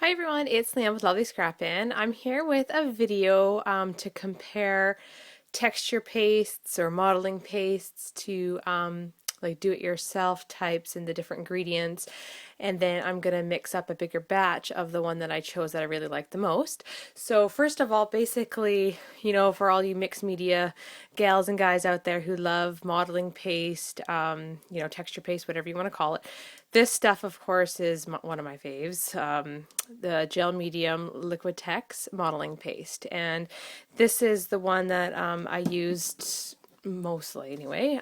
Hi everyone, it's Leanne with Lovely Scrappin'. I'm here with a video to compare texture pastes or modeling pastes to like do-it-yourself types and the different ingredients, and then I'm gonna mix up a bigger batch of the one that I chose that I really like the most. So first of all, basically, for all you mixed media gals and guys out there who love modeling paste, texture paste, whatever you want to call it, this stuff of course is one of my faves, the gel medium Liquitex modeling paste, and this is the one that I used mostly anyway,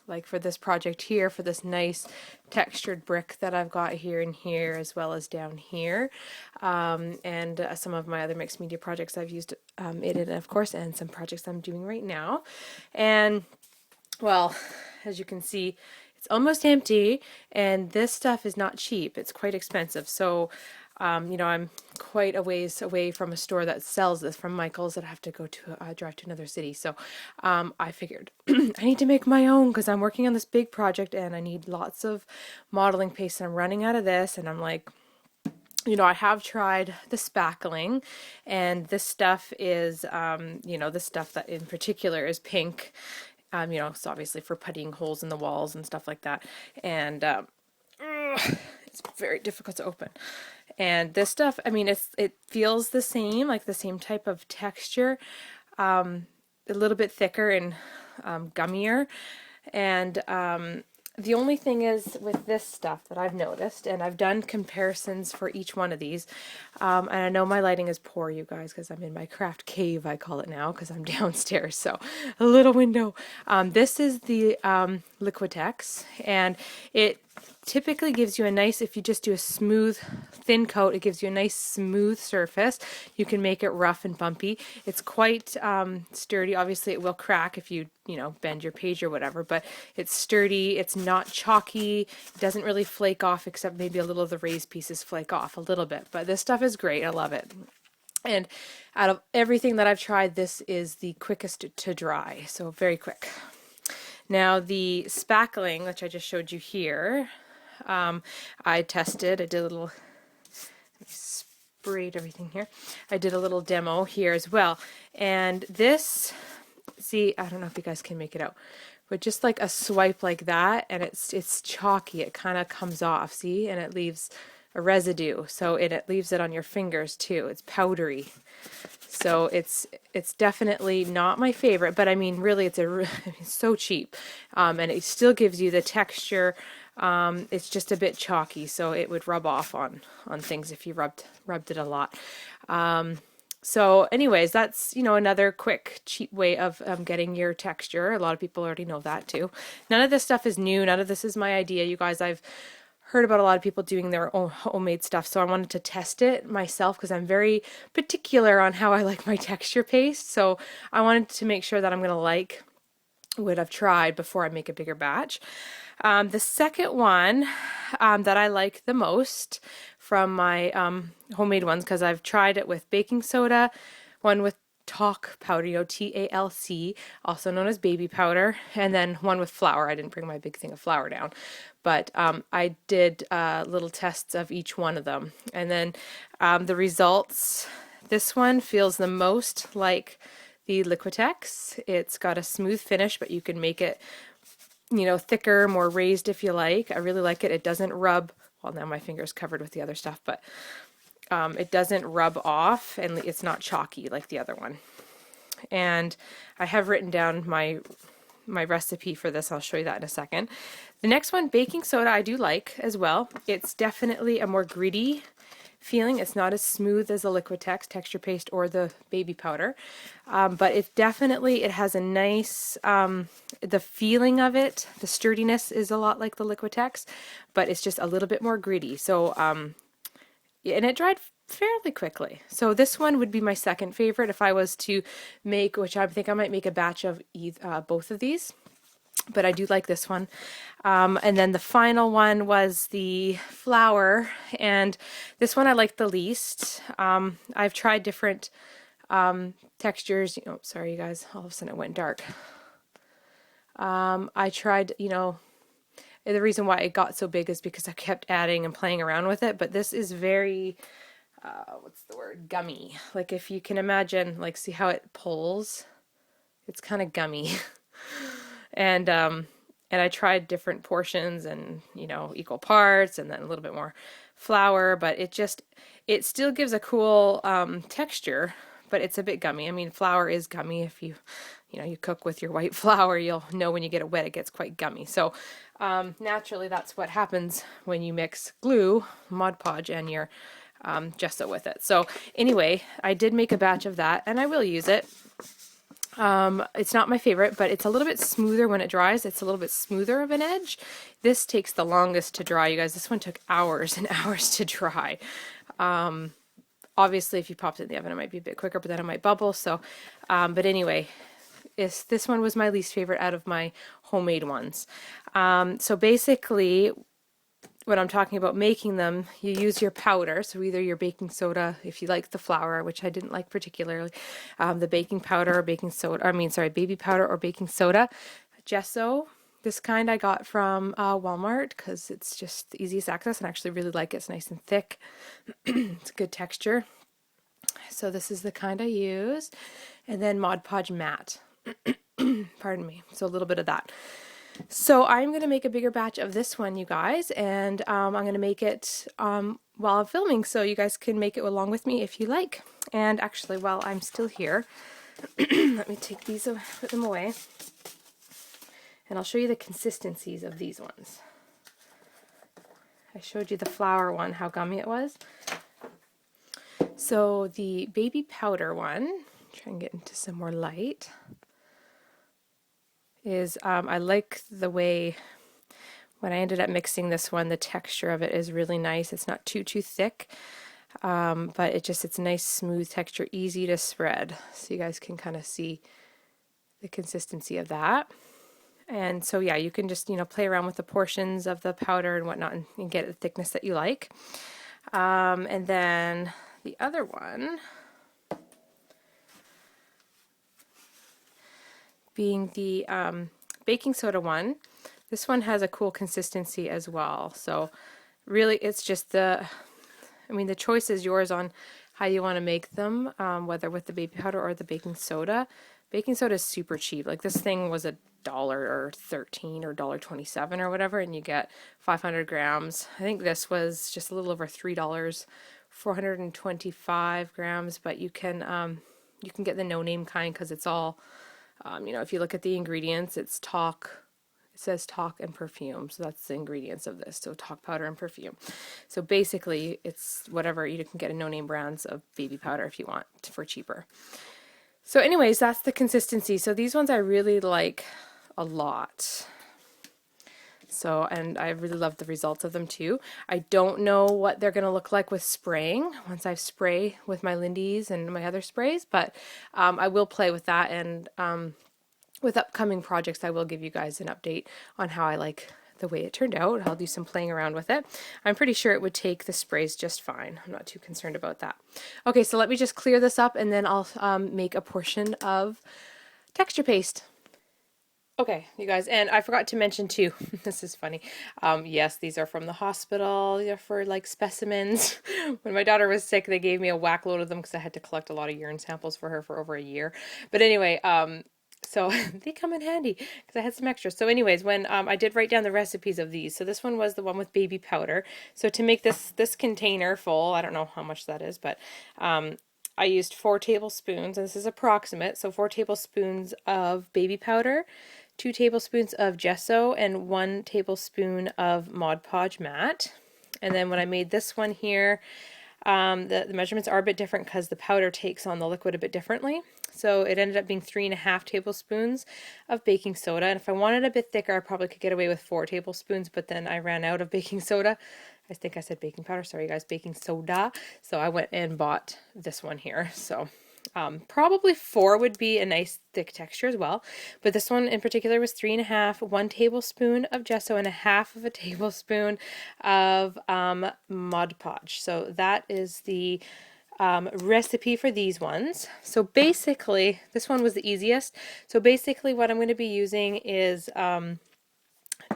like for this project here, for this nice textured brick that I've got here and here, as well as down here, and some of my other mixed media projects I've used it in, of course, and some projects I'm doing right now. And well, as you can see, it's almost empty, and this stuff is not cheap. It's quite expensive. So I'm quite a ways away from a store that sells this, from Michael's, that I have to go to, drive to another city. So I figured I need to make my own because I'm working on this big project and I need lots of modeling paste, and I'm running out of this. And I'm like, I have tried the spackling, and this stuff is, this stuff that in particular is pink. It's obviously for puttying holes in the walls and stuff like that. And it's very difficult to open. And this stuff, it feels the same, like the same type of texture, a little bit thicker and gummier. And the only thing is with this stuff that I've noticed, and I've done comparisons for each one of these, and I know my lighting is poor, you guys, because I'm in my craft cave, I call it now, because I'm downstairs, so a little window. This is the Liquitex, and it typically gives you a nice, if you just do a smooth thin coat, it gives you a nice smooth surface. You can make it rough and bumpy. It's quite sturdy. Obviously it will crack if you bend your page or whatever, but it's sturdy, it's not chalky, it doesn't really flake off, except maybe a little of the raised pieces flake off a little bit. But this stuff is great. I love it. And out of everything that I've tried, this is the quickest to dry, so very quick. Now the spackling, which I just showed you here, I tested. I did a little, sprayed everything here. I did a little demo here as well. And this, see, I don't know if you guys can make it out, but just like a swipe like that, and it's chalky. It kind of comes off, see, and it leaves a residue. So it leaves it on your fingers too. It's powdery. So it's definitely not my favorite, but I mean, really, it's so cheap, and it still gives you the texture. It's just a bit chalky, so it would rub off on things if you rubbed it a lot. So anyways, that's, another quick, cheap way of getting your texture. A lot of people already know that too. None of this stuff is new. None of this is my idea, you guys. I've heard about a lot of people doing their own homemade stuff, so I wanted to test it myself because I'm very particular on how I like my texture paste. So I wanted to make sure that I'm going to like what I've tried before I make a bigger batch. The second one that I like the most from my homemade ones, because I've tried it with baking soda, one with talc powder, TALC, also known as baby powder, and then one with flour. I didn't bring my big thing of flour down, but I did little tests of each one of them, and then the results. This one feels the most like the Liquitex. It's got a smooth finish, but you can make it, thicker, more raised if you like. I really like it. It doesn't rub, well, now my finger's covered with the other stuff, but it doesn't rub off, and it's not chalky like the other one. And I have written down my recipe for this. I'll show you that in a second. The next one, baking soda, I do like as well. It's definitely a more gritty feeling. It's not as smooth as the Liquitex texture paste or the baby powder, but it has a nice, the feeling of it, the sturdiness is a lot like the Liquitex, but it's just a little bit more gritty. So and it dried fairly quickly. So this one would be my second favorite if I was to make, which I think I might make a batch of both of these. But I do like this one. And then the final one was the flour, and this one I like the least. I've tried different textures. Sorry you guys, all of a sudden it went dark. I tried, the reason why it got so big is because I kept adding and playing around with it, but this is very what's the word? Gummy. Like if you can imagine, like see how it pulls? It's kind of gummy. And I tried different portions and, you know, equal parts and then a little bit more flour, but it still gives a cool texture, but it's a bit gummy. I mean, flour is gummy. If you know, you cook with your white flour, you'll know when you get it wet, it gets quite gummy. So naturally, that's what happens when you mix glue, Mod Podge, and your gesso with it. So anyway, I did make a batch of that, and I will use it. It's not my favorite, but it's a little bit smoother when it dries. It's a little bit smoother of an edge. This takes the longest to dry, you guys. This one took hours and hours to dry. Obviously, if you popped it in the oven, it might be a bit quicker, but then it might bubble. So, but anyway, this one was my least favorite out of my homemade ones. So basically, when I'm talking about making them, you use your powder, so either your baking soda, if you like the flour, which I didn't like particularly, the baking powder or baking soda, baby powder or baking soda, gesso. This kind I got from Walmart because it's just the easiest access, and I actually really like it. It's nice and thick. It's a good texture. So this is the kind I use. And then Mod Podge matte. Pardon me. So a little bit of that. So I'm going to make a bigger batch of this one, you guys, and I'm going to make it while I'm filming, so you guys can make it along with me if you like. And actually, while I'm still here, let me take these, put them away, and I'll show you the consistencies of these ones. I showed you the flour one, how gummy it was. So the baby powder one, try and get into some more light, is I like the way when I ended up mixing this one, the texture of it is really nice. It's not too thick, but it's a nice smooth texture, easy to spread. So you guys can kind of see the consistency of that. And so yeah, you can just, you know, play around with the portions of the powder and whatnot and get the thickness that you like. And then the other one being the baking soda one. This one has a cool consistency as well. So really it's just the choice is yours on how you want to make them, whether with the baby powder or the baking soda. Baking soda is super cheap. Like this thing was $1.13 or $1.27 or whatever, and you get 500 grams. I think this was just a little over $3, 425 grams, but you can get the no-name kind because it's all you know, if you look at the ingredients, it's talc. It says talc and perfume, so that's the ingredients of this. So talc powder and perfume. So basically, it's whatever. You can get a no-name brands of baby powder if you want for cheaper. So anyways, that's the consistency. So these ones I really like a lot. So, and I really love the results of them too. I don't know what they're going to look like with spraying once I spray with my Lindy's and my other sprays, but I will play with that, and with upcoming projects I will give you guys an update on how I like the way it turned out. I'll do some playing around with it. I'm pretty sure it would take the sprays just fine. I'm not too concerned about that. Okay, so let me just clear this up and then I'll make a portion of texture paste. Okay, you guys, and I forgot to mention too, this is funny, yes, these are from the hospital. They're for like specimens. When my daughter was sick, they gave me a whack load of them because I had to collect a lot of urine samples for her for over a year. But anyway, so they come in handy because I had some extras. So anyways, when I did write down the recipes of these, so this one was the one with baby powder. So to make this container full, I don't know how much that is, but I used 4 tablespoons, and this is approximate, so 4 tablespoons of baby powder, 2 tablespoons of gesso, and 1 tablespoon of Mod Podge matte. And then when I made this one here, the measurements are a bit different because the powder takes on the liquid a bit differently. So it ended up being 3.5 tablespoons of baking soda. And if I wanted a bit thicker, I probably could get away with 4 tablespoons, but then I ran out of baking soda. I think I said baking powder. Sorry, guys, baking soda. So I went and bought this one here. So probably 4 would be a nice thick texture as well. But this one in particular was 3.5, 1 tablespoon of gesso, and 1/2 tablespoon of Mod Podge. So that is the recipe for these ones. So basically, this one was the easiest. So basically what I'm going to be using is,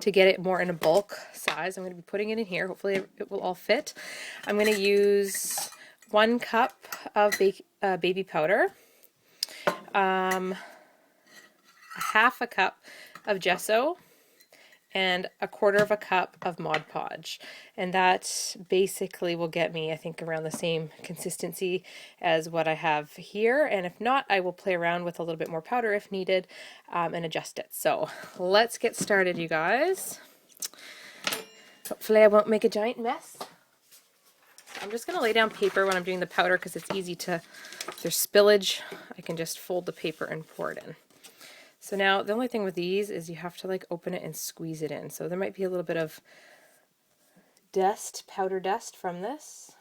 to get it more in a bulk size, I'm going to be putting it in here. Hopefully it will all fit. I'm going to use 1 cup of baby powder, half a cup of gesso, and 1/4 cup of Mod Podge. And that basically will get me, I think, around the same consistency as what I have here. And if not, I will play around with a little bit more powder if needed, and adjust it. So let's get started, you guys. Hopefully I won't make a giant mess. I'm just going to lay down paper when I'm doing the powder because it's easy to, if there's spillage, I can just fold the paper and pour it in. So now the only thing with these is you have to like open it and squeeze it in. So there might be a little bit of dust, powder dust from this.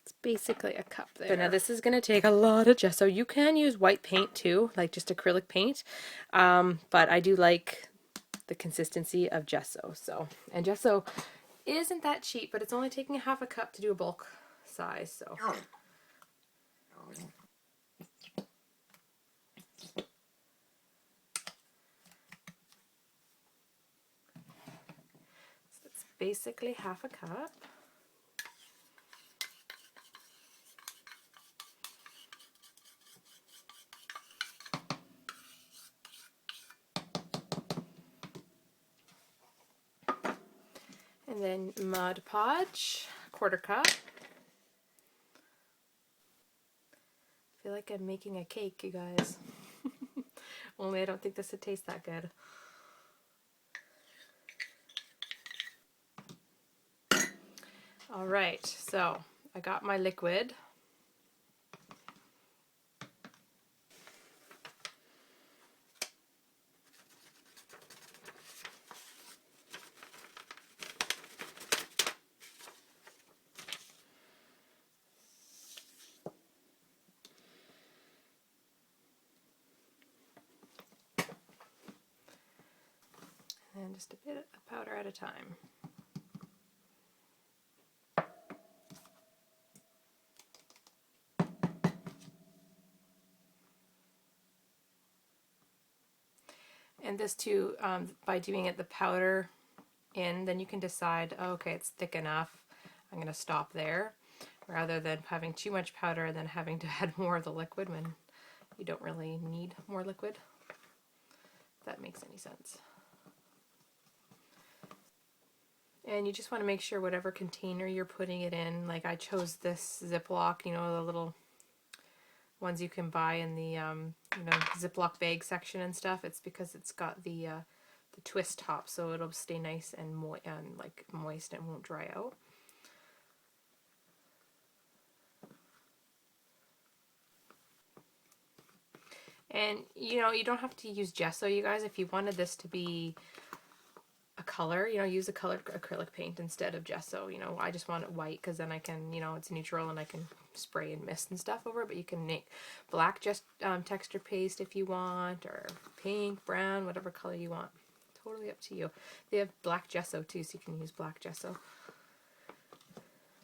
It's basically a cup there. So now this is going to take a lot of gesso. You can use white paint too, like just acrylic paint, but I do like the consistency of gesso. And gesso isn't that cheap, but it's only taking a half a cup to do a bulk size. So it's basically half a cup. And then Mod Podge, 1/4 cup. I feel like I'm making a cake, you guys. Only I don't think this would taste that good. All right, so I got my liquid. And just a bit of powder at a time. And this too, by doing it the powder in, then you can decide, oh, okay, it's thick enough, I'm going to stop there, rather than having too much powder and then having to add more of the liquid when you don't really need more liquid, if that makes any sense. And you just want to make sure whatever container you're putting it in, like I chose this Ziploc, you know, the little ones you can buy in the you know, Ziploc bag section and stuff. It's because it's got the twist top, so it'll stay nice and moist and won't dry out. And you know, you don't have to use gesso, you guys. If you wanted this to be a color, you know, use a colored acrylic paint instead of gesso. You know, I just want it white because then I can, you know, it's neutral and I can spray and mist and stuff over it. But you can make black texture paste if you want, or pink, brown, whatever color you want. Totally up to you. They have black gesso too, so you can use black gesso.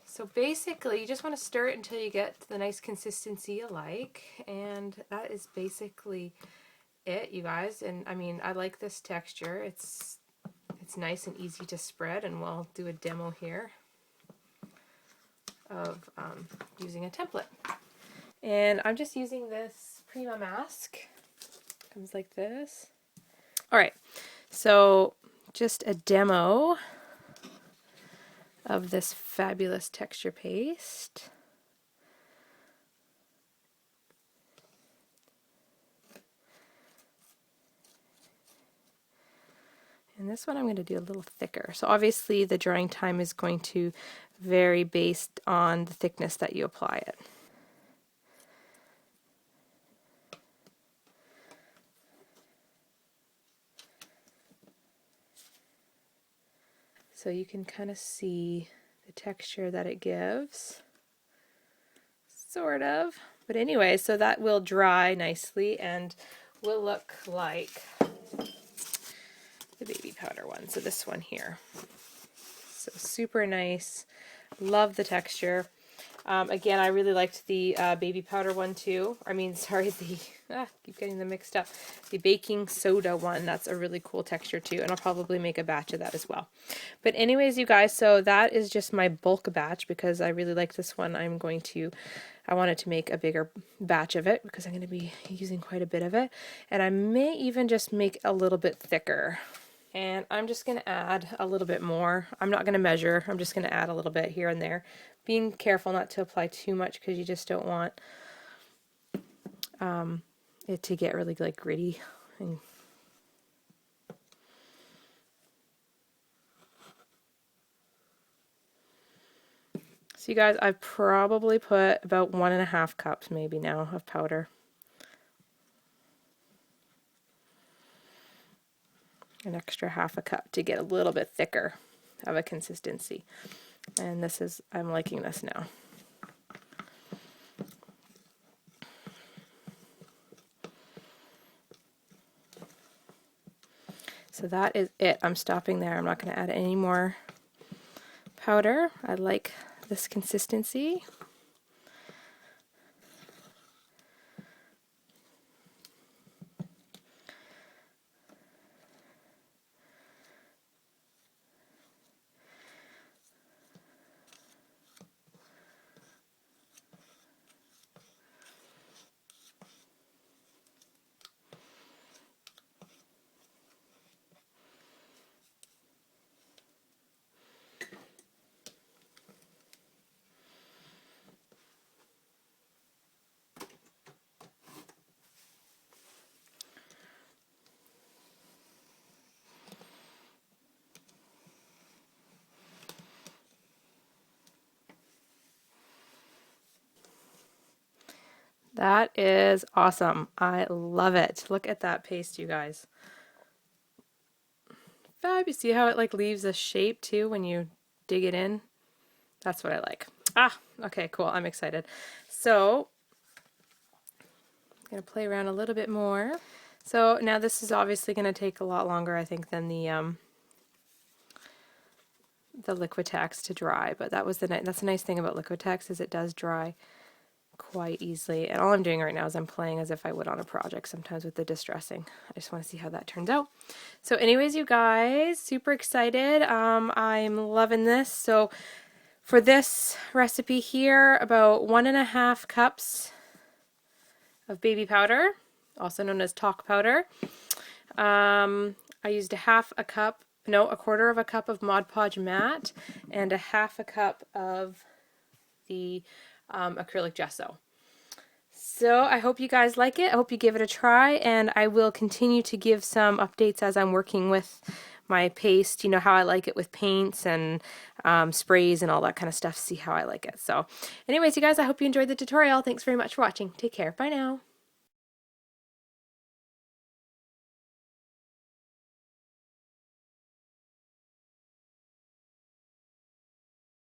So basically, you just want to stir it until you get the nice consistency you like, and that is basically it, you guys. And I mean, I like this texture. It's nice and easy to spread, and we'll do a demo here of using a template. And I'm just using this Prima mask. Comes like this. All right, so just a demo of this fabulous texture paste. And this one I'm going to do a little thicker. So obviously the drying time is going to vary based on the thickness that you apply it. So you can kind of see the texture that it gives. Sort of. But anyway, so that will dry nicely and will look like the baby powder one. So this one here. So super nice. Love the texture. Again, I really liked the baby powder one too. I mean, sorry, the keep getting them mixed up. The baking soda one, that's a really cool texture too, and I'll probably make a batch of that as well. But anyways, you guys, so that is just my bulk batch because I really like this one. I wanted to make a bigger batch of it because I'm going to be using quite a bit of it, and I may even just make a little bit thicker. And I'm just going to add a little bit more. I'm not going to measure. I'm just going to add a little bit here and there. Being careful not to apply too much because you just don't want it to get really like gritty. So you guys, I've probably put about 1.5 cups maybe now of powder. An extra 1/2 cup to get a little bit thicker of a consistency. And this is, I'm liking this now. So that is it. I'm stopping there. I'm not going to add any more powder. I like this consistency. That is awesome. I love it. Look at that paste, you guys. Fabulous. See how it like leaves a shape too when you dig it in? That's what I like. Okay, cool. I'm excited. So I'm going to play around a little bit more. So now this is obviously going to take a lot longer, I think, than the Liquitex to dry, but that's the nice thing about Liquitex is it does dry quite easily. And all I'm doing right now is I'm playing as if I would on a project sometimes with the distressing. I just want to see how that turns out. So anyways, you guys, super excited. I'm loving this. So for this recipe here, about 1.5 cups of baby powder, also known as talc powder. I used a 1/4 of a cup of Mod Podge matte and a 1/2 cup of the acrylic gesso. So I hope you guys like it. I hope you give it a try, and I will continue to give some updates as I'm working with my paste, you know, how I like it with paints and sprays and all that kind of stuff, see how I like it. So anyways, you guys, I hope you enjoyed the tutorial. Thanks very much for watching. Take care. Bye now.